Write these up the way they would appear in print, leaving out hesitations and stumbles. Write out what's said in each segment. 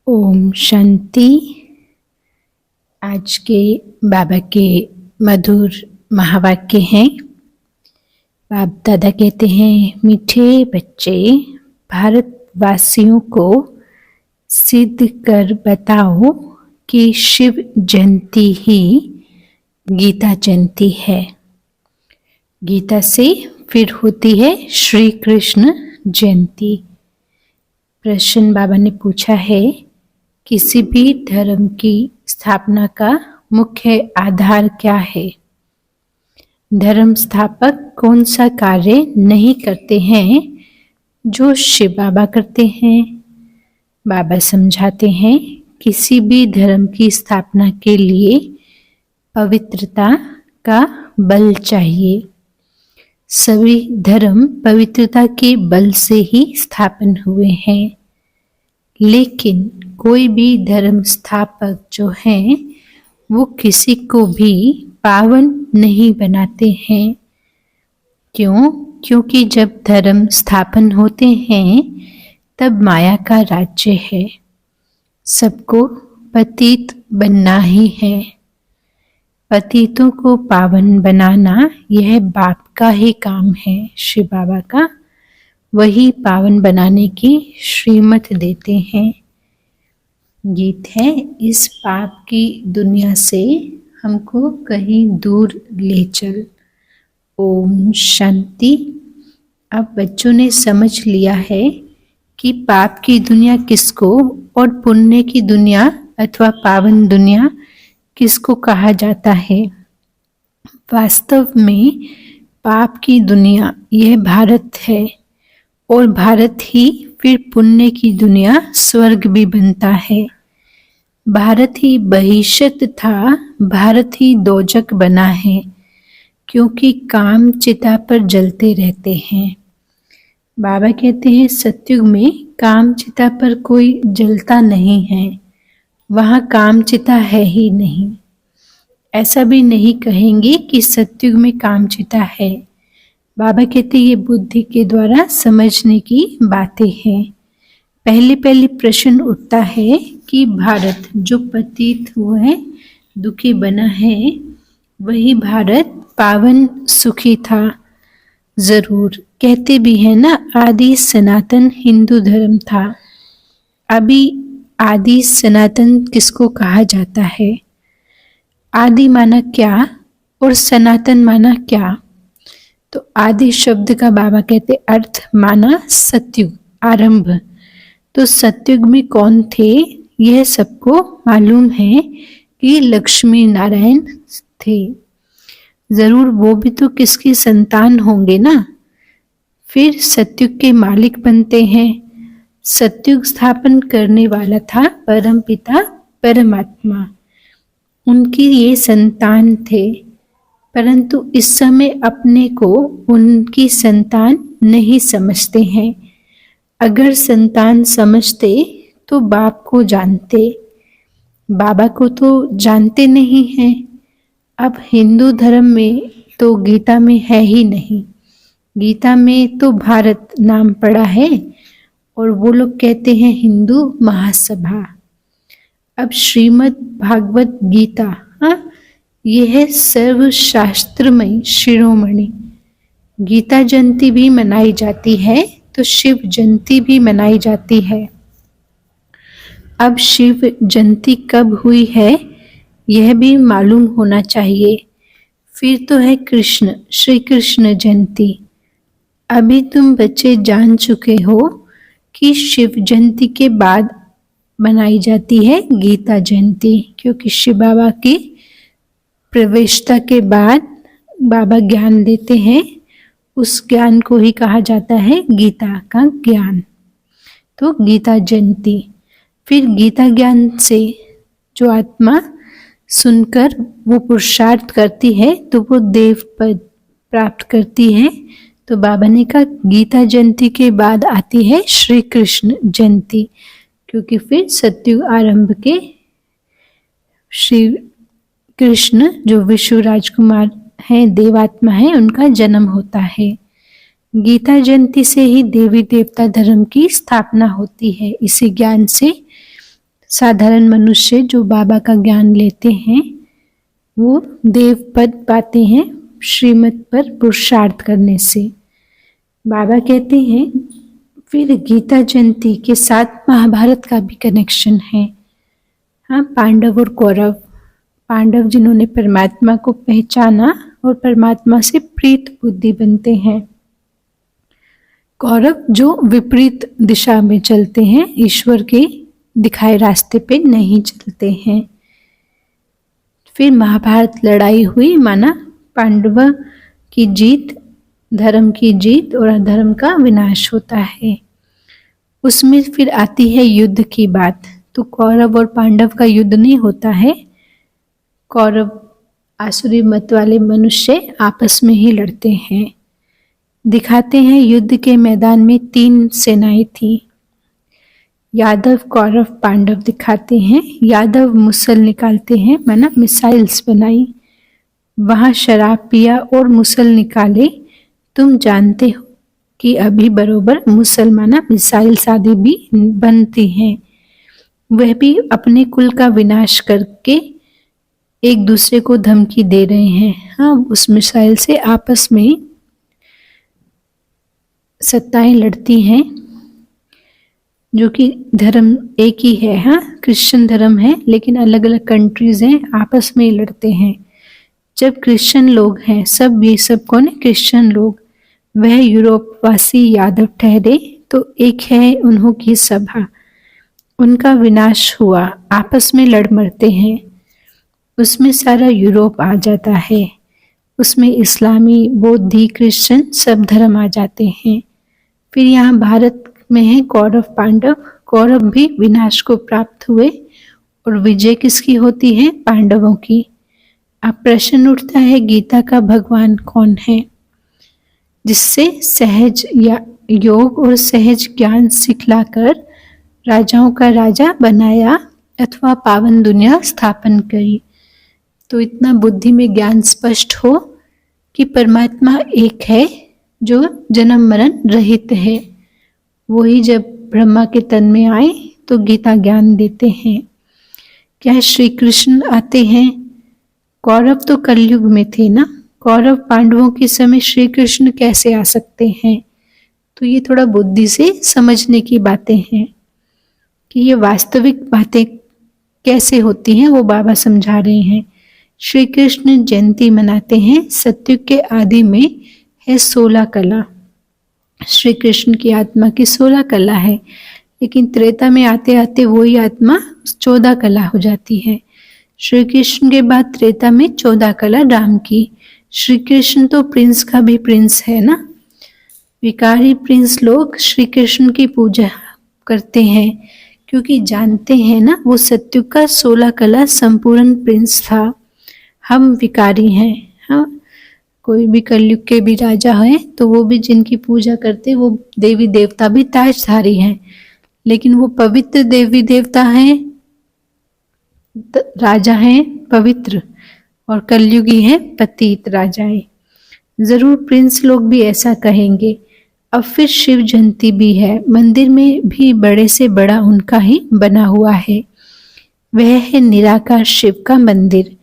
ओम शांति। आज के बाबा के मधुर महावाक्य हैं। बाप दादा कहते हैं, मीठे बच्चे, भारतवासियों को सिद्ध कर बताओ कि शिव जयंती ही गीता जयंती है। गीता से फिर होती है श्री कृष्ण जयंती। प्रश्न बाबा ने पूछा है, किसी भी धर्म की स्थापना का मुख्य आधार क्या है? धर्म स्थापक कौन सा कार्य नहीं करते हैं जो शिव बाबा करते हैं? बाबा समझाते हैं, किसी भी धर्म की स्थापना के लिए पवित्रता का बल चाहिए। सभी धर्म पवित्रता के बल से ही स्थापन हुए हैं, लेकिन कोई भी धर्म स्थापक जो हैं वो किसी को भी पावन नहीं बनाते हैं। क्यों? क्योंकि जब धर्म स्थापन होते हैं तब माया का राज्य है, सबको पतित बनना ही है। पतितों को पावन बनाना यह बाप का ही काम है। श्री बाबा का वही पावन बनाने की श्रीमत देते हैं। गीत है, इस पाप की दुनिया से हमको कहीं दूर ले चल। ओम शांति। अब बच्चों ने समझ लिया है कि पाप की दुनिया किसको और पुण्य की दुनिया अथवा पावन दुनिया किसको कहा जाता है। वास्तव में पाप की दुनिया यह भारत है, और भारत ही फिर पुण्य की दुनिया स्वर्ग भी बनता है। भारत ही बहिष्त था, भारत ही दोजक बना है, क्योंकि काम चिता पर जलते रहते हैं। बाबा कहते हैं, सतयुग में काम चिता पर कोई जलता नहीं है, वहाँ काम चिता है ही नहीं। ऐसा भी नहीं कहेंगे कि सतयुग में काम चिता है। बाबा कहते ये बुद्धि के द्वारा समझने की बातें हैं। पहले प्रश्न उठता है कि भारत जो पतित हुआ है, दुखी बना है, वही भारत पावन सुखी था। जरूर कहते भी है ना, आदि सनातन हिंदू धर्म था। अभी आदि सनातन किसको कहा जाता है? आदि माना क्या और सनातन माना क्या? तो आदि शब्द का बाबा कहते अर्थ माना सतयुग, आरंभ। तो सतयुग में कौन थे? यह सबको मालूम है कि लक्ष्मी नारायण थे। जरूर वो भी तो किसकी संतान होंगे ना, फिर सतयुग के मालिक बनते हैं। सतयुग स्थापन करने वाला था परम पिता परमात्मा, उनकी ये संतान थे, परंतु इस समय अपने को उनकी संतान नहीं समझते हैं। अगर संतान समझते तो बाप को जानते, बाबा को तो जानते नहीं हैं। अब हिंदू धर्म में तो गीता में है ही नहीं, गीता में तो भारत नाम पड़ा है, और वो लोग कहते हैं हिंदू महासभा। अब श्रीमद् भागवत गीता, हाँ, यह है सर्वशास्त्रमय शिरोमणि। गीता जयंती भी मनाई जाती है तो शिव जयंती भी मनाई जाती है। अब शिव जयंती कब हुई है यह भी मालूम होना चाहिए। फिर तो है कृष्ण, श्री कृष्ण जयंती। अभी तुम बच्चे जान चुके हो कि शिव जयंती के बाद मनाई जाती है गीता जयंती, क्योंकि शिव बाबा की प्रवेशता के बाद बाबा ज्ञान देते हैं, उस ज्ञान को ही कहा जाता है गीता का ज्ञान। तो गीता जयंती। फिर गीता ज्ञान से जो आत्मा सुनकर वो पुरुषार्थ करती है तो वो देव पद प्राप्त करती है। तो बाबा ने कहा गीता जयंती के बाद आती है श्री कृष्ण जयंती, क्योंकि फिर सतयुग आरंभ के श्री कृष्ण जो विश्व राजकुमार हैं, देवात्मा है, उनका जन्म होता है। गीता जयंती से ही देवी देवता धर्म की स्थापना होती है। इसी ज्ञान से साधारण मनुष्य जो बाबा का ज्ञान लेते हैं वो देव पद पाते हैं श्रीमत पर पुरुषार्थ करने से। बाबा कहते हैं फिर गीता जयंती के साथ महाभारत का भी कनेक्शन है। हाँ, पांडव और कौरव। पांडव जिन्होंने परमात्मा को पहचाना और परमात्मा से प्रीत बुद्धि बनते हैं। कौरव जो विपरीत दिशा में चलते हैं, ईश्वर के दिखाए रास्ते पे नहीं चलते हैं। फिर महाभारत लड़ाई हुई, माना पांडव की जीत, धर्म की जीत और अधर्म का विनाश होता है। उसमें फिर आती है युद्ध की बात। तो कौरव और पांडव का युद्ध नहीं होता है। कौरव आसुरी मत वाले मनुष्य आपस में ही लड़ते हैं। दिखाते हैं युद्ध के मैदान में 3 सेनाएं थी। यादव, कौरव, पांडव दिखाते हैं। यादव मुसल निकालते हैं, माना मिसाइल्स बनाई। वहां शराब पिया और मुसल निकाले। तुम जानते हो कि अभी बरोबर मुसलमाना मिसाइल्स आदि भी बनती हैं। वह भी अपने कुल का विनाश करके एक दूसरे को धमकी दे रहे हैं। हाँ, उस मिसाइल से आपस में सत्ताएं लड़ती हैं, जो कि धर्म एक ही है। हाँ, क्रिश्चियन धर्म है लेकिन अलग अलग कंट्रीज हैं, आपस में ही लड़ते हैं। जब क्रिश्चियन लोग हैं, सब ये सब कौन है? क्रिश्चियन लोग। वह यूरोपवासी यादव ठहरे तो एक है उन्हों की सभा। उनका विनाश हुआ, आपस में लड़ मरते हैं। उसमें सारा यूरोप आ जाता है। उसमें इस्लामी, बौद्धी, क्रिश्चियन सब धर्म आ जाते हैं। फिर यहाँ भारत में है कौरव पांडव। कौरव भी विनाश को प्राप्त हुए और विजय किसकी होती है? पांडवों की। अब प्रश्न उठता है गीता का भगवान कौन है, जिससे सहज या योग और सहज ज्ञान सिखलाकर राजाओं का राजा बनाया अथवा पावन दुनिया स्थापन करी। तो इतना बुद्धि में ज्ञान स्पष्ट हो कि परमात्मा एक है जो जन्म मरण रहित है। वही जब ब्रह्मा के तन में आए तो गीता ज्ञान देते हैं। क्या श्री कृष्ण आते हैं? कौरव तो कलयुग में थे ना। कौरव पांडवों के समय श्री कृष्ण कैसे आ सकते हैं? तो ये थोड़ा बुद्धि से समझने की बातें हैं कि ये वास्तविक बातें कैसे होती हैं, वो बाबा समझा रहे हैं। श्री कृष्ण जयंती मनाते हैं। सत्युग के आदि में है 16 कला। श्री कृष्ण की आत्मा की 16 कला है, लेकिन त्रेता में आते आते वही आत्मा 14 कला हो जाती है। श्री कृष्ण के बाद त्रेता में 14 कला राम की। श्री कृष्ण तो प्रिंस का भी प्रिंस है ना। विकारी प्रिंस लोग श्री कृष्ण की पूजा करते हैं क्योंकि जानते हैं ना वो सत्युग का 16 कला संपूर्ण प्रिंस था। हम विकारी हैं। हाँ, कोई भी कलयुग के भी राजा हैं तो वो भी जिनकी पूजा करते वो देवी देवता भी ताजधारी हैं, लेकिन वो पवित्र देवी देवता हैं, राजा हैं पवित्र, और कलयुगी हैं पतित राजाएं। जरूर प्रिंस लोग भी ऐसा कहेंगे। अब फिर शिव जयंती भी है। मंदिर में भी बड़े से बड़ा उनका ही बना हुआ है। वह है निराकार शिव का मंदिर।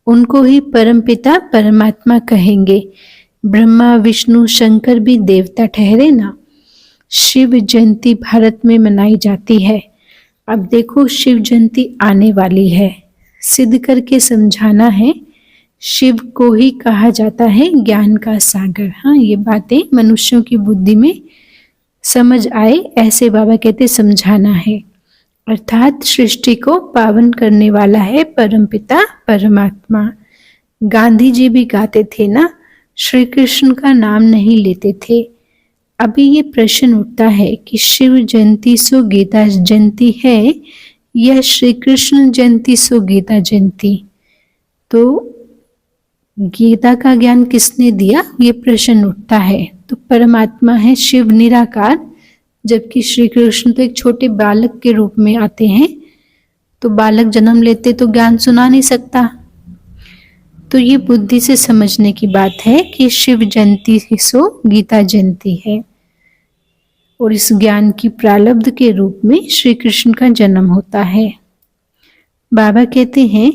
उनको ही परमपिता परमात्मा कहेंगे। ब्रह्मा, विष्णु, शंकर भी देवता ठहरे ना। शिव जयंती भारत में मनाई जाती है। अब देखो शिव जयंती आने वाली है, सिद्ध करके समझाना है। शिव को ही कहा जाता है ज्ञान का सागर। हाँ, ये बातें मनुष्यों की बुद्धि में समझ आए ऐसे बाबा कहते समझाना है। अर्थात सृष्टि को पावन करने वाला है परमपिता परमात्मा। गांधी जी भी गाते थे ना, श्री कृष्ण का नाम नहीं लेते थे। अभी ये प्रश्न उठता है कि शिव जयंती सो गीता जयंती है या श्री कृष्ण जयंती सो गीता जयंती। तो गीता का ज्ञान किसने दिया, ये प्रश्न उठता है। तो परमात्मा है शिव निराकार, जबकि श्री कृष्ण तो एक छोटे बालक के रूप में आते हैं। तो बालक जन्म लेते तो ज्ञान सुना नहीं सकता। तो ये बुद्धि से समझने की बात है कि शिव जयंती सो गीता जयंती है, और इस ज्ञान की प्रारब्ध के रूप में श्री कृष्ण का जन्म होता है। बाबा कहते हैं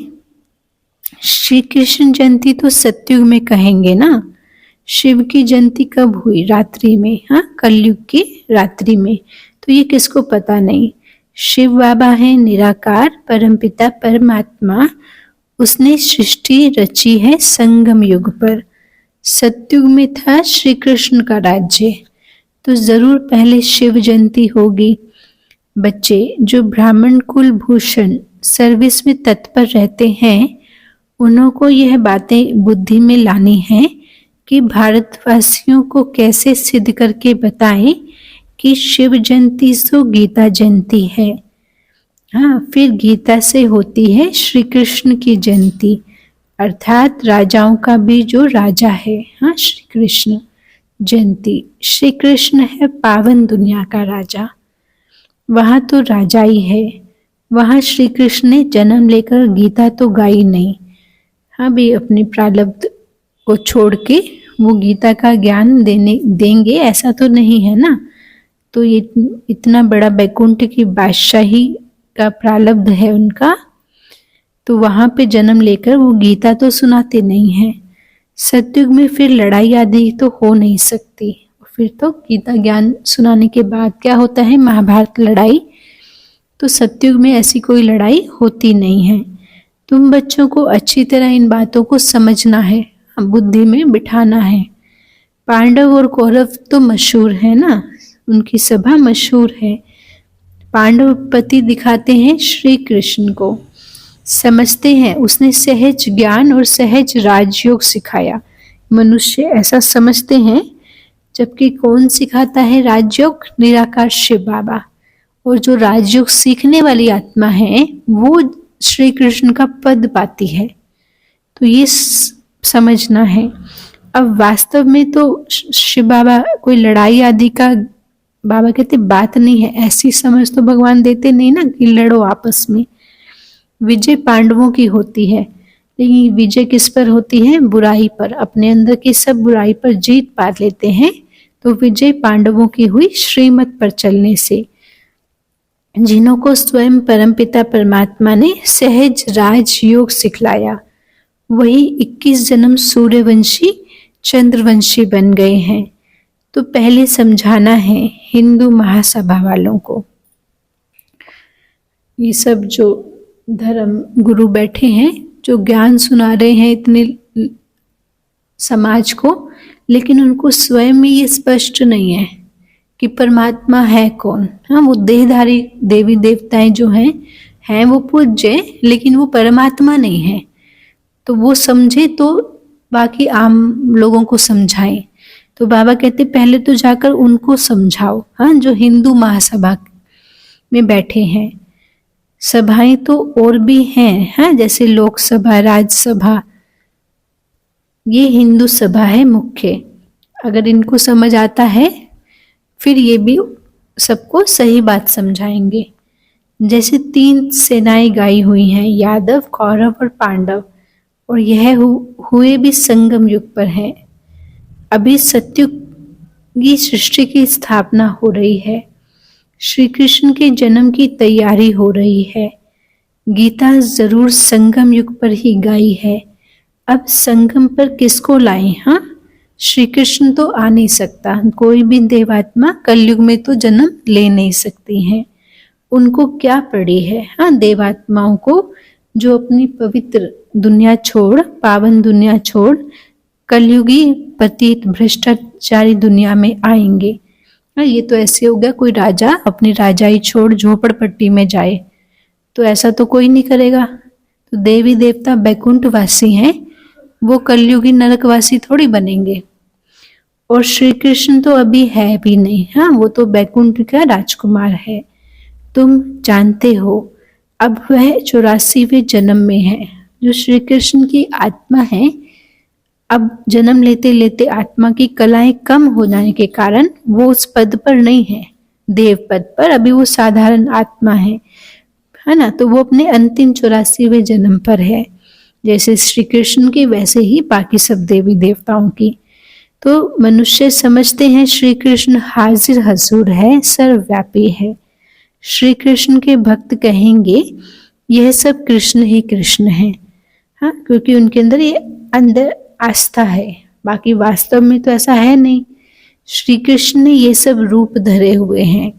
श्री कृष्ण जयंती तो सतयुग में कहेंगे ना, शिव की जयंती कब हुई? रात्रि में, हाँ, कलयुग की रात्रि में। तो ये किसको पता नहीं। शिव बाबा है निराकार परमपिता परमात्मा, उसने सृष्टि रची है संगम युग पर। सतयुग में था श्री कृष्ण का राज्य, तो जरूर पहले शिव जयंती होगी। बच्चे जो ब्राह्मण कुल भूषण सर्विस में तत्पर रहते हैं, उन्हों को यह बातें बुद्धि में लानी है कि भारतवासियों को कैसे सिद्ध करके बताएं कि शिव जयंती तो गीता जयंती है। हाँ, फिर गीता से होती है श्री कृष्ण की जयंती, अर्थात राजाओं का भी जो राजा है, हाँ, श्री कृष्ण जयंती। श्री कृष्ण है पावन दुनिया का राजा, वहाँ तो राजा ही है। वहाँ श्री कृष्ण ने जन्म लेकर गीता तो गाई नहीं, हाँ भी अपने प्रारब्ध को छोड़ के वो गीता का ज्ञान देंगे ऐसा तो नहीं है ना। तो ये इतना बड़ा बैकुंठ की बादशाही का प्रारब्ध है उनका, तो वहाँ पे जन्म लेकर वो गीता तो सुनाते नहीं हैं। सतयुग में फिर लड़ाई आदि तो हो नहीं सकती, फिर तो गीता ज्ञान सुनाने के बाद क्या होता है, महाभारत लड़ाई। तो सतयुग में ऐसी कोई लड़ाई होती नहीं है। तुम बच्चों को अच्छी तरह इन बातों को समझना है, बुद्धि में बिठाना है। पांडव और कौरव तो मशहूर है ना, उनकी सभा मशहूर है। पांडव पति दिखाते हैं श्री कृष्ण को, समझते हैं उसने सहज ज्ञान और सहज राजयोग सिखाया। मनुष्य ऐसा समझते हैं, जबकि कौन सिखाता है राजयोग? निराकार शिव बाबा। और जो राजयोग सीखने वाली आत्मा है वो श्री कृष्ण का पद पाती है। तो ये समझना है। अब वास्तव में तो शिव बाबा कोई लड़ाई आदि का, बाबा कहते बात नहीं है, ऐसी समझ तो भगवान देते नहीं ना कि लड़ो आपस में। विजय पांडवों की होती है, लेकिन विजय किस पर होती है? बुराई पर। अपने अंदर की सब बुराई पर जीत पा लेते हैं, तो विजय पांडवों की हुई श्रीमत पर चलने से। जिन्हों को स्वयं परमपिता परमात्मा ने सहज राजयोग सिखलाया, वही 21 जन्म सूर्यवंशी चंद्रवंशी बन गए हैं। तो पहले समझाना है हिंदू महासभा वालों को। ये सब जो धर्म गुरु बैठे हैं, जो ज्ञान सुना रहे हैं इतने समाज को, लेकिन उनको स्वयं में ये स्पष्ट नहीं है कि परमात्मा है कौन। हाँ, वो देहधारी देवी देवताएं जो हैं वो पूज्य, लेकिन वो परमात्मा नहीं है। तो वो समझे तो बाकी आम लोगों को समझाएं। तो बाबा कहते पहले तो जाकर उनको समझाओ, हाँ, जो हिंदू महासभा में बैठे हैं। सभाएं तो और भी हैं, हाँ, जैसे लोकसभा, राज्यसभा, ये हिंदू सभा है मुख्य। अगर इनको समझ आता है फिर ये भी सबको सही बात समझाएंगे। जैसे 3 सेनाएं गाई हुई हैं, यादव, कौरव और पांडव, और यह हुए भी संगम युग पर है। अभी सतयुग की सृष्टि की स्थापना हो रही है, श्री कृष्ण के जन्म की तैयारी हो रही है। गीता जरूर संगम युग पर ही गाई है। अब संगम पर किसको लाएं? हाँ, श्री कृष्ण तो आ नहीं सकता, कोई भी देवात्मा कलयुग में तो जन्म ले नहीं सकती हैं। उनको क्या पड़ी है, हाँ, देवात्माओं को, जो अपनी पवित्र दुनिया छोड़, पावन दुनिया छोड़ कलयुगी पतित भ्रष्टाचारी दुनिया में आएंगे। हाँ, ये तो ऐसे हो गया कोई राजा अपनी राजाई छोड़ झोपड़पट्टी में जाए, तो ऐसा तो कोई नहीं करेगा। तो देवी देवता बैकुंठ वासी हैं, वो कलयुगी नरकवासी थोड़ी बनेंगे। और श्री कृष्ण तो अभी है भी नहीं, हाँ, वो तो बैकुंठ का राजकुमार है। तुम जानते हो अब वह 84वें जन्म में है। जो श्री कृष्ण की आत्मा है, अब जन्म लेते लेते आत्मा की कलाएं कम हो जाने के कारण वो उस पद पर नहीं है, देव पद पर। अभी वो साधारण आत्मा है ना। तो वो अपने अंतिम 84वें जन्म पर है, जैसे श्री कृष्ण की वैसे ही बाकी सब देवी देवताओं की। तो मनुष्य समझते हैं श्री कृष्ण हाजिर हजूर है, सर्वव्यापी है। श्री कृष्ण के भक्त कहेंगे यह सब कृष्ण ही कृष्ण है। हाँ, क्योंकि उनके अंदर ये अंदर आस्था है, बाकी वास्तव में तो ऐसा है नहीं। श्री कृष्ण ने ये सब रूप धरे हुए हैं।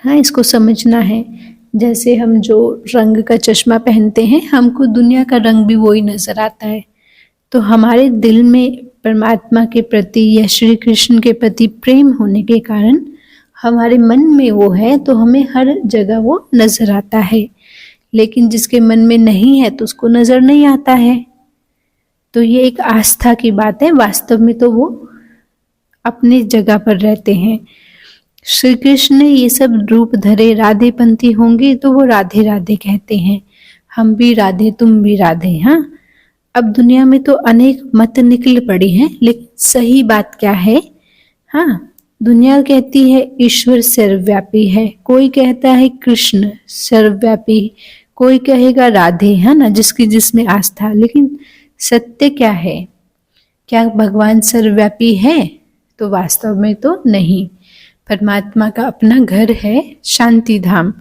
हाँ, इसको समझना है। जैसे हम जो रंग का चश्मा पहनते हैं, हमको दुनिया का रंग भी वही नजर आता है। तो हमारे दिल में परमात्मा के प्रति या श्री कृष्ण के प्रति प्रेम होने के कारण हमारे मन में वो है, तो हमें हर जगह वो नजर आता है। लेकिन जिसके मन में नहीं है तो उसको नजर नहीं आता है। तो ये एक आस्था की बात है, वास्तव में तो वो अपनी जगह पर रहते हैं। श्री कृष्ण ने ये सब रूप धरे, राधे पंथी होंगे तो वो राधे राधे कहते हैं। हम भी राधे, तुम भी राधे। हाँ, अब दुनिया में तो अनेक मत निकल पड़ी हैं, लेकिन सही बात क्या है? हाँ, दुनिया कहती है ईश्वर सर्वव्यापी है, कोई कहता है कृष्ण सर्वव्यापी, कोई कहेगा राधे, है ना, जिसकी जिसमें आस्था। लेकिन सत्य क्या है? क्या भगवान सर्वव्यापी है? तो वास्तव में तो नहीं। परमात्मा का अपना घर है शांति धाम।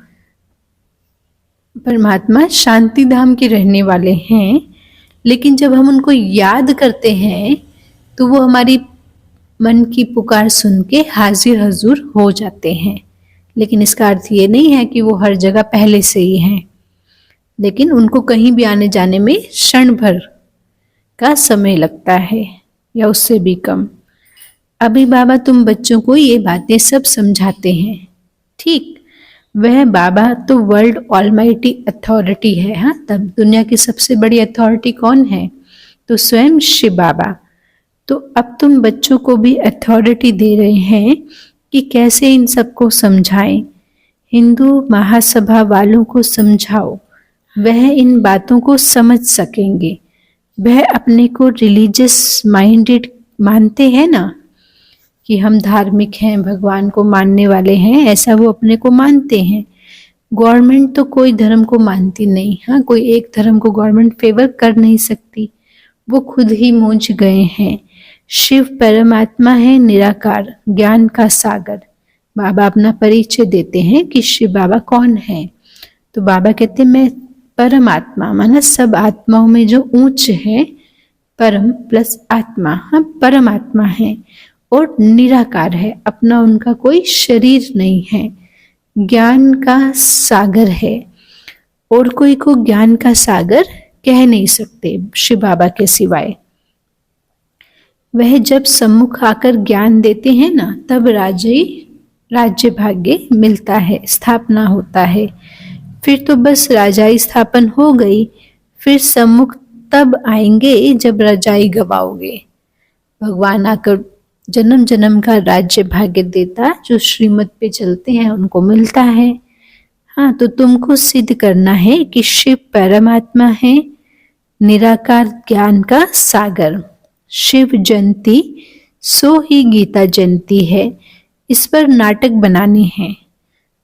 परमात्मा शांति धाम के रहने वाले हैं, लेकिन जब हम उनको याद करते हैं तो वो हमारी मन की पुकार सुन के हाजिर हजूर हो जाते हैं। लेकिन इसका अर्थ ये नहीं है कि वो हर जगह पहले से ही हैं, लेकिन उनको कहीं भी आने जाने में क्षण भर का समय लगता है या उससे भी कम। अभी बाबा तुम बच्चों को ये बातें सब समझाते हैं, ठीक। वह बाबा तो वर्ल्ड ऑलमाइटी अथॉरिटी है। हाँ, तब दुनिया की सबसे बड़ी अथॉरिटी कौन है? तो स्वयं शिव बाबा। तो अब तुम बच्चों को भी अथॉरिटी दे रहे हैं कि कैसे इन सबको समझाएं। हिंदू महासभा वालों को समझाओ, वह इन बातों को समझ सकेंगे। वह अपने को रिलीजियस माइंडेड मानते हैं ना, कि हम धार्मिक हैं, भगवान को मानने वाले हैं, ऐसा वो अपने को मानते हैं। गवर्नमेंट तो कोई धर्म को मानती नहीं। हाँ, कोई एक धर्म को गवर्नमेंट फेवर कर नहीं सकती, वो खुद ही मूंझ गए हैं। शिव परमात्मा है निराकार, ज्ञान का सागर। बाबा अपना परिचय देते हैं कि शिव बाबा कौन है। तो बाबा कहते हैं मैं परमात्मा, माना सब आत्माओं में जो ऊंच है, परम प्लस आत्मा, हाँ परमात्मा है और निराकार है, अपना उनका कोई शरीर नहीं है, ज्ञान का सागर है। और कोई को ज्ञान का सागर कह नहीं सकते शिव बाबा के सिवाय। वह जब सम्मुख आकर ज्ञान देते हैं ना, तब राज्य भाग्य मिलता है, स्थापना होता है। फिर तो बस राजाई स्थापन हो गई, फिर सम्मुख तब आएंगे जब राजाई गवाओगे। भगवान आकर जन्म जन्म का राज्य भाग्य देता, जो श्रीमत पे चलते हैं उनको मिलता है। हाँ, तो तुमको सिद्ध करना है कि शिव परमात्मा है, निराकार ज्ञान का सागर। शिव जयंती सो ही गीता जयंती है, इस पर नाटक बनाने हैं।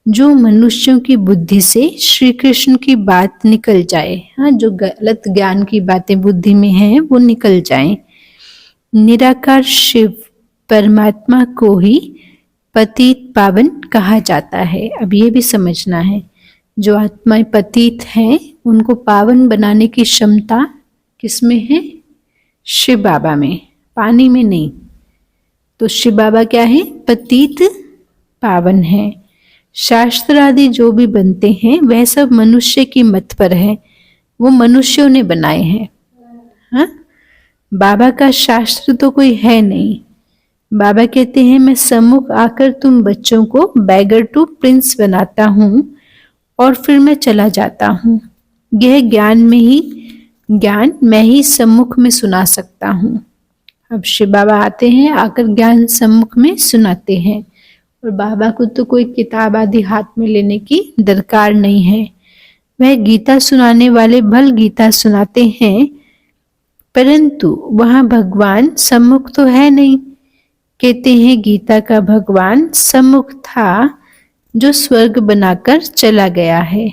जो मनुष्यों की बुद्धि से श्री कृष्ण की बात निकल जाए, हाँ जो गलत ज्ञान की बातें बुद्धि में हैं वो निकल जाएं। निराकार शिव परमात्मा को ही पतित पावन कहा जाता है। अब ये भी समझना है, जो आत्माएं पतित हैं उनको पावन बनाने की क्षमता किसमें है? शिव बाबा में, पानी में नहीं। तो शिव बाबा क्या है? पतित पावन है। शास्त्र आदि जो भी बनते हैं वह सब मनुष्य की मत पर है, वो मनुष्यों ने बनाए हैं। हाँ, बाबा का शास्त्र तो कोई है नहीं। बाबा कहते हैं मैं सम्मुख आकर तुम बच्चों को बैगर टू प्रिंस बनाता हूँ और फिर मैं चला जाता हूँ। यह ज्ञान मैं ही सम्मुख में सुना सकता हूँ। अब शिव बाबा आते हैं, आकर ज्ञान सम्मुख में सुनाते हैं, और बाबा को तो कोई किताब आदि हाथ में लेने की दरकार नहीं है। वह गीता सुनाने वाले भल गीता सुनाते हैं, परंतु वहां भगवान सम्मुख तो है नहीं। कहते हैं गीता का भगवान सम्मुख था, जो स्वर्ग बनाकर चला गया है।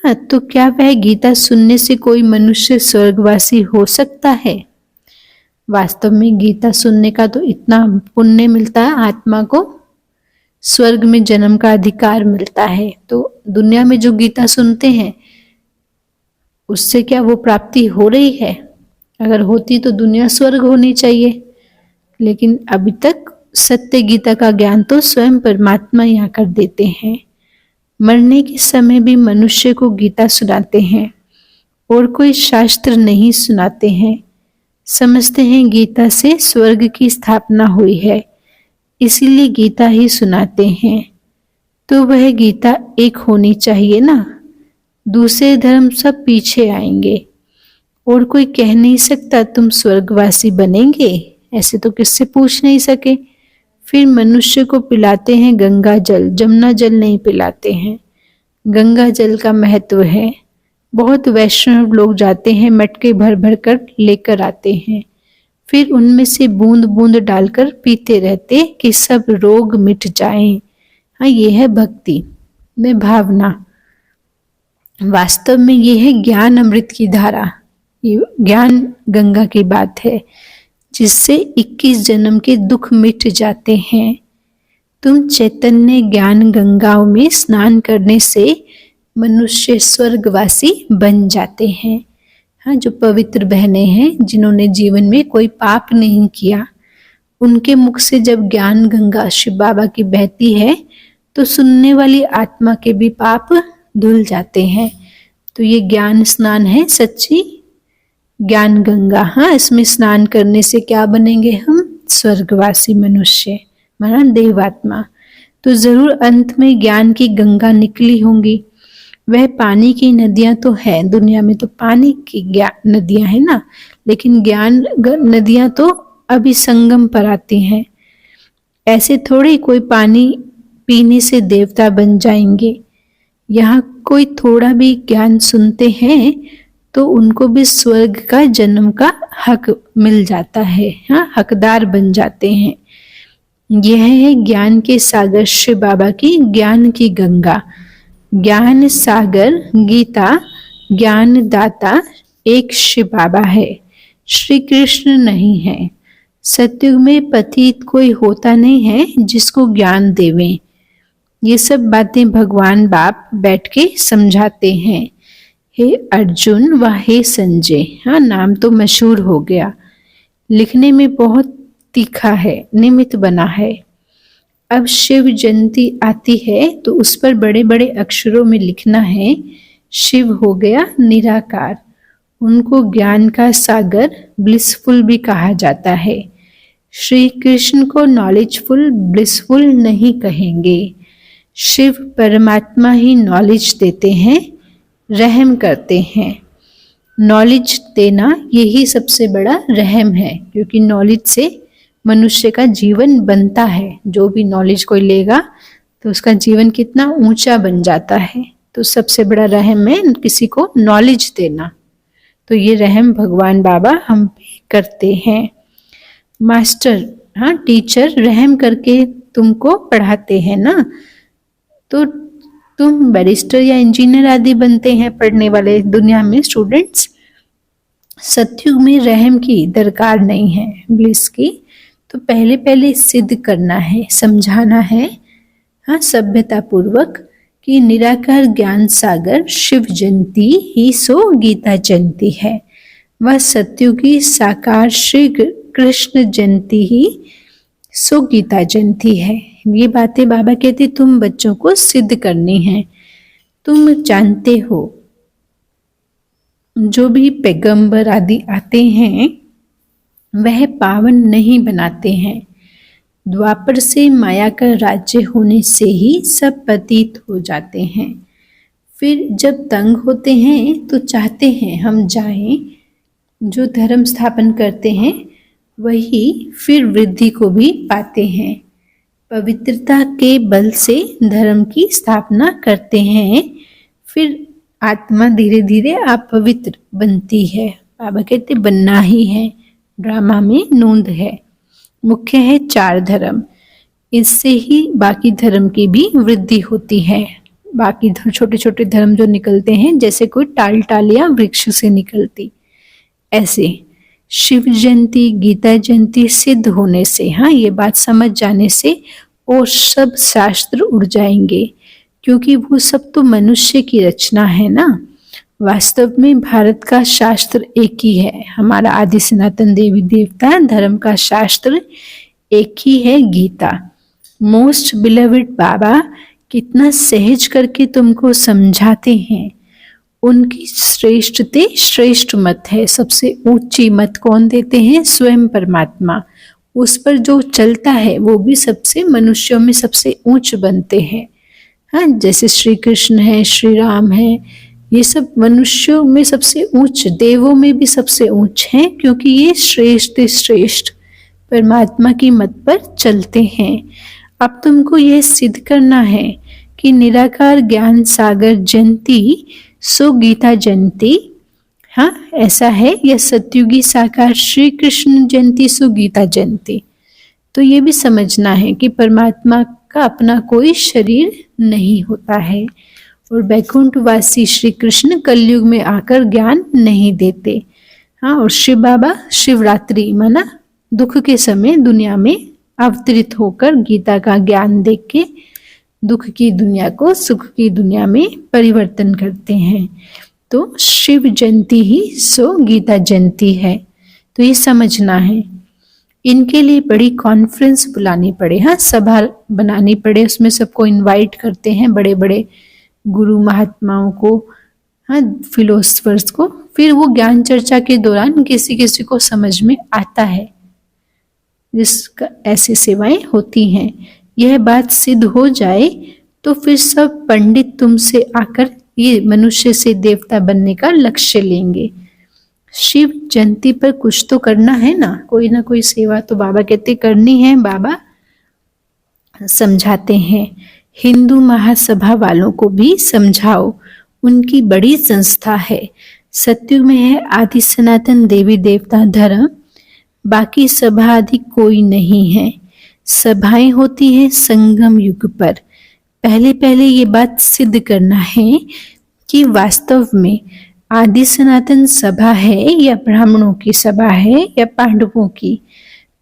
हाँ, तो क्या वह गीता सुनने से कोई मनुष्य स्वर्गवासी हो सकता है? वास्तव में गीता सुनने का तो इतना पुण्य मिलता है, आत्मा को स्वर्ग में जन्म का अधिकार मिलता है। तो दुनिया में जो गीता सुनते हैं उससे क्या वो प्राप्ति हो रही है? अगर होती तो दुनिया स्वर्ग होनी चाहिए, लेकिन अभी तक सत्य गीता का ज्ञान तो स्वयं परमात्मा ही आकर देते हैं। मरने के समय भी मनुष्य को गीता सुनाते हैं और कोई शास्त्र नहीं सुनाते हैं। समझते हैं गीता से स्वर्ग की स्थापना हुई है, इसीलिए गीता ही सुनाते हैं। तो वह गीता एक होनी चाहिए ना, दूसरे धर्म सब पीछे आएंगे। और कोई कह नहीं सकता तुम स्वर्गवासी बनेंगे, ऐसे तो किससे पूछ नहीं सके। फिर मनुष्य को पिलाते हैं गंगा जल, जमुना जल नहीं पिलाते हैं। गंगा जल का महत्व है। बहुत वैष्णव लोग जाते हैं, मटके भर भर कर लेकर आते हैं, फिर उनमें से बूंद बूंद डालकर पीते रहते कि सब रोग मिट जाएं। हाँ, ये है भक्ति में भावना। वास्तव में ये है ज्ञान अमृत की धारा। ये ज्ञान गंगा की बात है, जिससे 21 जन्म के दुख मिट जाते हैं। तुम चैतन्य ज्ञान गंगाओं में स्नान करने से मनुष्य स्वर्गवासी बन जाते हैं। हाँ, जो पवित्र बहनें हैं जिन्होंने जीवन में कोई पाप नहीं किया, उनके मुख से जब ज्ञान गंगा शिव बाबा की बहती है तो सुनने वाली आत्मा के भी पाप धुल जाते हैं। तो ये ज्ञान स्नान है, सच्ची ज्ञान गंगा। हाँ, इसमें स्नान करने से क्या बनेंगे हम? स्वर्गवासी मनुष्य, माना देवात्मा। तो जरूर अंत में ज्ञान की गंगा निकली होंगी। वह पानी की नदियां तो है, दुनिया में तो पानी की नदियां है ना, लेकिन ज्ञान नदियां तो अभी संगम पर आती हैं। ऐसे थोड़ी कोई पानी पीने से देवता बन जाएंगे। यहाँ कोई थोड़ा भी ज्ञान सुनते हैं तो उनको भी स्वर्ग का जन्म का हक मिल जाता है। हाँ, हकदार बन जाते हैं। यह है ज्ञान के सागर शिव बाबा की ज्ञान की गंगा। ज्ञान सागर गीता, ज्ञान दाता एक शिव बाबा है, श्री कृष्ण नहीं है। सतयुग में पतित कोई होता नहीं है जिसको ज्ञान देवे। ये सब बातें भगवान बाप बैठ के समझाते हैं। हे अर्जुन व हे संजय। हाँ, नाम तो मशहूर हो गया, लिखने में बहुत तीखा है, निमित्त बना है। अब शिव जयंती आती है तो उस पर बड़े बड़े अक्षरों में लिखना है, शिव हो गया निराकार। उनको ज्ञान का सागर ब्लिसफुल भी कहा जाता है। श्री कृष्ण को नॉलेजफुल ब्लिसफुल नहीं कहेंगे। शिव परमात्मा ही नॉलेज देते हैं, रहम करते हैं। नॉलेज देना यही सबसे बड़ा रहम है, क्योंकि नॉलेज से मनुष्य का जीवन बनता है। जो भी नॉलेज कोई लेगा तो उसका जीवन कितना ऊंचा बन जाता है। तो सबसे बड़ा रहम है किसी को नॉलेज देना। तो ये रहम भगवान बाबा हम पे करते हैं। मास्टर, हाँ, टीचर रहम करके तुमको पढ़ाते हैं ना, तो तुम बैरिस्टर या इंजीनियर आदि बनते हैं पढ़ने वाले दुनिया में स्टूडेंट्स। सतयुग में रहम की दरकार नहीं है, ब्लिस की। तो पहले पहले सिद्ध करना है, समझाना है, हाँ, सभ्यता पूर्वक कि निराकार ज्ञान सागर शिव जयंती ही सो गीता जयंती है। वह सत्युगी साकार श्री कृष्ण जयंती ही सो गीता जयंती है। ये बातें बाबा कहते तुम बच्चों को सिद्ध करनी है। तुम जानते हो जो भी पैगंबर आदि आते हैं वह पावन नहीं बनाते हैं। द्वापर से माया का राज्य होने से ही सब पतित हो जाते हैं। फिर जब तंग होते हैं तो चाहते हैं हम जाएं। जो धर्म स्थापन करते हैं वही फिर वृद्धि को भी पाते हैं। पवित्रता के बल से धर्म की स्थापना करते हैं, फिर आत्मा धीरे धीरे अपवित्र बनती है। बाबा कहते बनना ही है, ड्रामा में नूंद है। मुख्य है 4 धर्म, इससे ही बाकी धर्म की भी वृद्धि होती है। बाकी छोटे छोटे धर्म जो निकलते हैं जैसे कोई टालियां वृक्ष से निकलती, ऐसे शिव जयंती गीता जयंती सिद्ध होने से, हाँ, ये बात समझ जाने से और सब शास्त्र उड़ जाएंगे, क्योंकि वो सब तो मनुष्य की रचना है ना। वास्तव में भारत का शास्त्र एक ही है, हमारा आदि सनातन देवी देवता धर्म का शास्त्र एक ही है, गीता। मोस्ट बिलवेड बाबा कितना सहज करके तुमको समझाते हैं। उनकी श्रेष्ठते श्रेष्ठ मत है, सबसे ऊंची मत कौन देते हैं? स्वयं परमात्मा। उस पर जो चलता है वो भी सबसे मनुष्यों में सबसे ऊंच बनते हैं। हाँ, जैसे श्री कृष्ण है, श्री राम है, ये सब मनुष्यों में सबसे ऊंच, देवों में भी सबसे ऊंच हैं, क्योंकि ये श्रेष्ठ श्रेष्ठ परमात्मा की मत पर चलते हैं। अब तुमको यह सिद्ध करना है कि निराकार ज्ञान सागर जयंती सो गीता जयंती। हाँ, ऐसा है, यह सत्युगी साकार श्री कृष्ण जयंती सो गीता जयंती। तो ये भी समझना है कि परमात्मा का अपना कोई शरीर नहीं होता है, और बैकुंठवासी श्री कृष्ण कलयुग में आकर ज्ञान नहीं देते। हाँ, और शिव बाबा शिवरात्रि माना दुख के समय दुनिया में अवतरित होकर गीता का ज्ञान देख के दुख की दुनिया को सुख की दुनिया में परिवर्तन करते हैं। तो शिव जयंती ही सो गीता जयंती है। तो ये समझना है। इनके लिए बड़ी कॉन्फ्रेंस बुलानी पड़े, हाँ, सभा बनानी पड़े, उसमें सबको इनवाइट करते हैं, बड़े बड़े गुरु महात्माओं को, हाँ, फिलोसफर्स को। फिर वो ज्ञान चर्चा के दौरान किसी किसी को समझ में आता है, जिसका ऐसी सेवाएं होती हैं। यह बात सिद्ध हो जाए तो फिर सब पंडित तुमसे आकर ये मनुष्य से देवता बनने का लक्ष्य लेंगे। शिव जयंती पर कुछ तो करना है ना कोई सेवा तो बाबा कहते करनी है। बाबा समझाते हैं, हिंदू महासभा वालों को भी समझाओ, उनकी बड़ी संस्था है। सत्युग में है आदि सनातन देवी देवता धर्म, बाकी सभा आदि कोई नहीं है। सभाएं होती हैं संगम युग पर। पहले ये बात सिद्ध करना है कि वास्तव में आदि सनातन सभा है या ब्राह्मणों की सभा है या पांडवों की।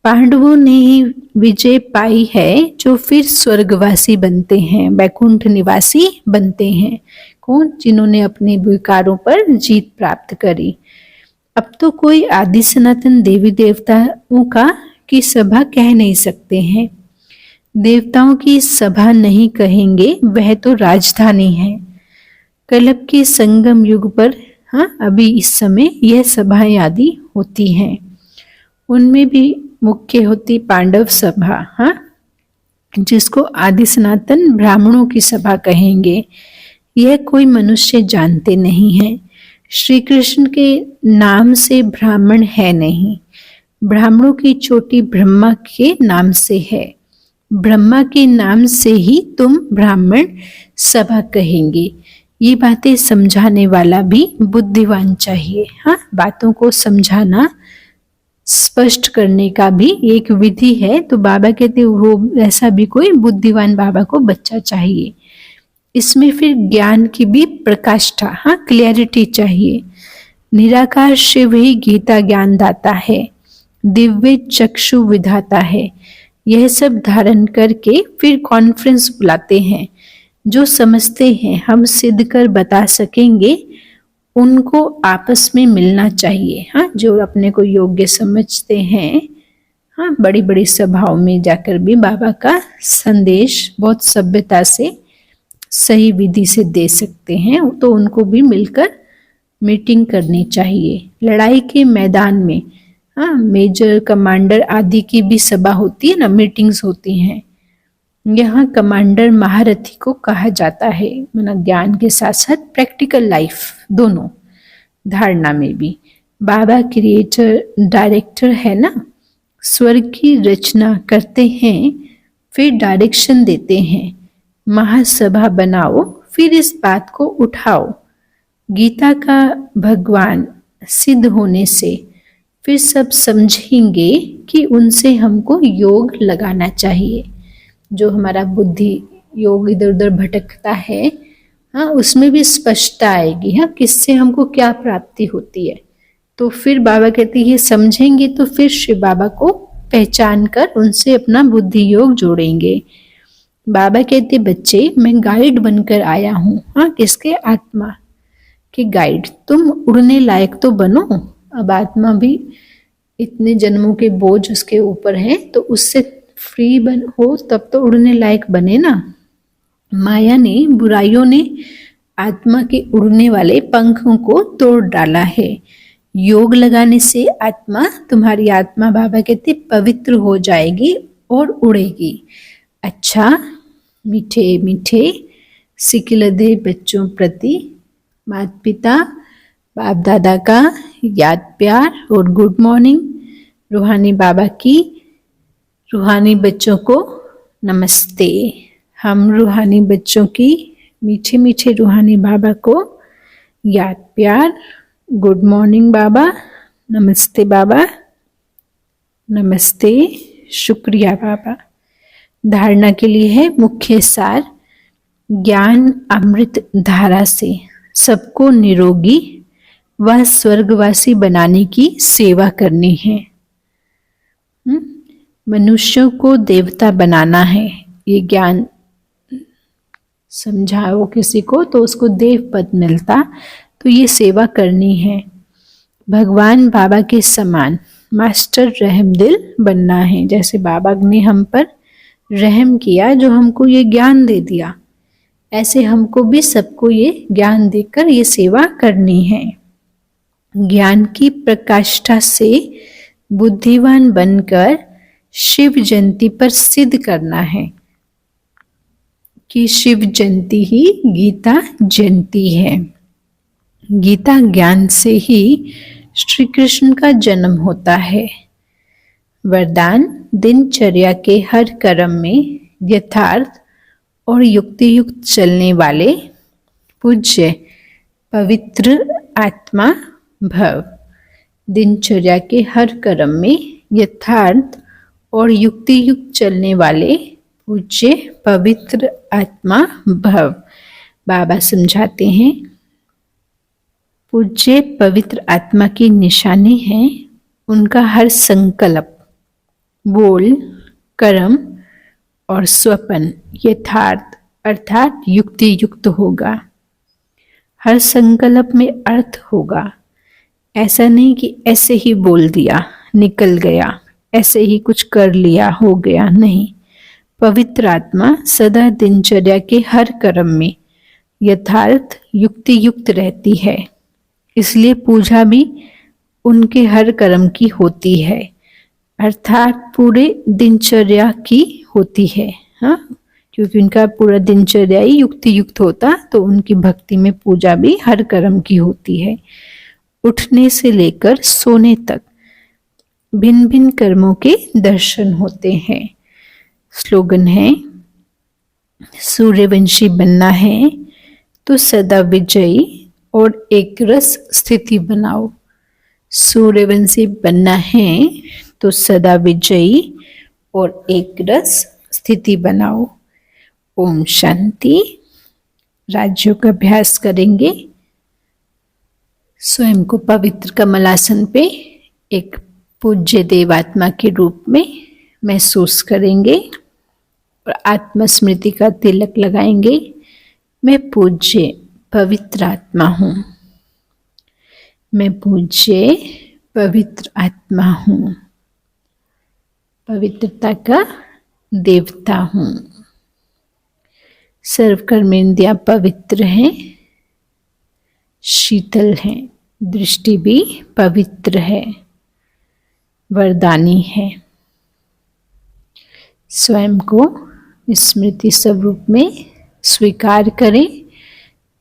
पांडवों ने ही विजय पाई है, जो फिर स्वर्गवासी बनते हैं, वैकुंठ निवासी बनते हैं। कौन? जिन्होंने अपने विकारों पर जीत प्राप्त करी। अब तो कोई आदि सनातन देवी देवताओं का की सभा कह नहीं सकते हैं। देवताओं की सभा नहीं कहेंगे, वह तो राजधानी है। कलप के संगम युग पर, हाँ, अभी इस समय यह सभाएं आदि होती हैं। उनमें भी मुख्य होती पांडव सभा, हाँ, जिसको आदि सनातन ब्राह्मणों की सभा कहेंगे। यह कोई मनुष्य जानते नहीं है। श्री कृष्ण के नाम से ब्राह्मण है नहीं। ब्राह्मणों की चोटी ब्रह्मा के नाम से है। ब्रह्मा के नाम से ही तुम ब्राह्मण सभा कहेंगे। ये बातें समझाने वाला भी बुद्धिमान चाहिए। हाँ, बातों को समझाना स्पष्ट करने का भी एक विधि है। तो बाबा कहते वो ऐसा भी कोई बुद्धिमान बाबा को बच्चा चाहिए। इसमें फिर ज्ञान की भी प्रकाष्ठा, हाँ, क्लियरिटी चाहिए। निराकार शिव ही गीता ज्ञान दाता है, दिव्य चक्षु विधाता है। यह सब धारण करके फिर कॉन्फ्रेंस बुलाते हैं। जो समझते हैं हम सिद्ध कर बता सकेंगे, उनको आपस में मिलना चाहिए। हाँ, जो अपने को योग्य समझते हैं, हाँ, बड़ी बड़ी सभाओं में जाकर भी बाबा का संदेश बहुत सभ्यता से सही विधि से दे सकते हैं, तो उनको भी मिलकर मीटिंग करनी चाहिए। लड़ाई के मैदान में, हाँ, मेजर कमांडर आदि की भी सभा होती है ना, मीटिंग्स होती हैं। यहाँ कमांडर महारथी को कहा जाता है, मतलब ज्ञान के साथ साथ प्रैक्टिकल लाइफ दोनों धारणा में भी। बाबा क्रिएटर डायरेक्टर है ना, स्वर्ग की रचना करते हैं, फिर डायरेक्शन देते हैं। महासभा बनाओ, फिर इस बात को उठाओ। गीता का भगवान सिद्ध होने से फिर सब समझेंगे कि उनसे हमको योग लगाना चाहिए। जो हमारा बुद्धि योग इधर उधर भटकता है, हाँ, उसमें भी स्पष्टता आएगी, हाँ, किससे हमको क्या प्राप्ति होती है। तो फिर बाबा कहते हैं ये समझेंगे तो फिर शिव बाबा को पहचान कर उनसे अपना बुद्धि योग जोड़ेंगे। बाबा कहते बच्चे मैं गाइड बनकर आया हूँ, हाँ, किसके? आत्मा। कि गाइड, तुम उड़ने लायक तो बनो। अब आत्मा भी इतने जन्मों के बोझ उसके ऊपर है, तो उससे फ्री हो तब तो उड़ने लायक बने ना। माया ने, बुराइयों ने आत्मा के उड़ने वाले पंखों को तोड़ डाला है। योग लगाने से आत्मा, तुम्हारी आत्मा बाबा कहते पवित्र हो जाएगी और उड़ेगी। अच्छा, मीठे मीठे सिकिलधे बच्चों प्रति माता पिता बाप दादा का याद प्यार और गुड मॉर्निंग। रूहानी बाबा की रूहानी बच्चों को नमस्ते। हम रूहानी बच्चों की मीठे मीठे रूहानी बाबा को याद प्यार, गुड मॉर्निंग बाबा, नमस्ते बाबा, नमस्ते, शुक्रिया बाबा। धारणा के लिए है मुख्य सार, ज्ञान अमृत धारा से सबको निरोगी व स्वर्गवासी बनाने की सेवा करनी है। मनुष्यों को देवता बनाना है। ये ज्ञान समझाओ किसी को तो उसको देव पद मिलता, तो ये सेवा करनी है। भगवान बाबा के समान मास्टर रहम दिल बनना है। जैसे बाबा ने हम पर रहम किया, जो हमको ये ज्ञान दे दिया, ऐसे हमको भी सबको ये ज्ञान देकर ये सेवा करनी है। ज्ञान की प्रकाष्ठा से बुद्धिवान बनकर शिव जयंती पर सिद्ध करना है कि शिव जयंती ही गीता जयंती है। गीता ज्ञान से ही श्री कृष्ण का जन्म होता है। वरदान, दिनचर्या के हर कर्म में यथार्थ और युक्ति युक्त चलने वाले पूज्य पवित्र आत्मा भव। दिनचर्या के हर कर्म में यथार्थ और युक्ति युक्त चलने वाले पूज्य पवित्र आत्मा भव। बाबा समझाते हैं, पूज्य पवित्र आत्मा की निशानी है उनका हर संकल्प, बोल, कर्म और स्वप्न यथार्थ अर्थात युक्ति युक्त होगा। हर संकल्प में अर्थ होगा। ऐसा नहीं कि ऐसे ही बोल दिया निकल गया, ऐसे ही कुछ कर लिया हो गया, नहीं। पवित्र आत्मा सदा दिनचर्या के हर कर्म में यथार्थ युक्ति युक्त रहती है। इसलिए पूजा भी उनके हर कर्म की होती है, अर्थात पूरे दिनचर्या की होती है। हाँ, क्योंकि उनका पूरा दिनचर्या ही युक्ति युक्त होता, तो उनकी भक्ति में पूजा भी हर कर्म की होती है। उठने से लेकर सोने तक भिन्न भिन्न कर्मों के दर्शन होते हैं। स्लोगन है, सूर्यवंशी बनना है तो सदा विजयी और एक रस स्थिति बनाओ। सूर्यवंशी बनना है तो सदा विजयी और एक रस स्थिति बनाओ। ओम शांति। राज्यों का अभ्यास करेंगे। स्वयं को पवित्र कमलासन पे एक पूज्य देवात्मा के रूप में महसूस करेंगे और आत्मस्मृति का तिलक लगाएंगे। मैं पूज्य पवित्र आत्मा हूँ। मैं पूज्य पवित्र आत्मा हूँ। पवित्रता का देवता हूँ। सर्व कर्मेंद्रियां पवित्र हैं, शीतल हैं, दृष्टि भी पवित्र है, वरदानी है। स्वयं को स्मृति स्वरूप में स्वीकार करें।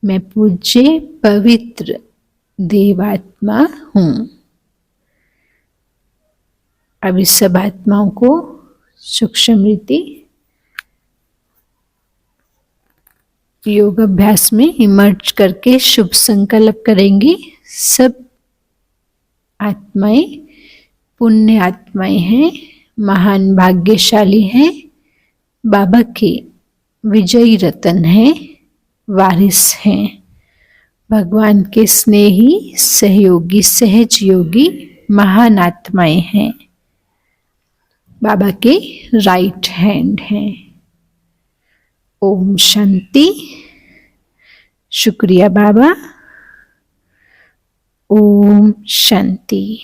मैं पूज्य पवित्र देवात्मा हूँ। अब इस सब आत्माओं को सूक्ष्म रीति योग अभ्यास में इमर्ज करके शुभ संकल्प करेंगे। सब आत्माएं पुण्य आत्माएं हैं, महान भाग्यशाली हैं, बाबा के विजयी रतन हैं, वारिस हैं, भगवान के स्नेही सहयोगी सहज योगी महान आत्माएं हैं, बाबा के राइट हैंड हैं। ओम शांति। शुक्रिया बाबा। ओम शांति।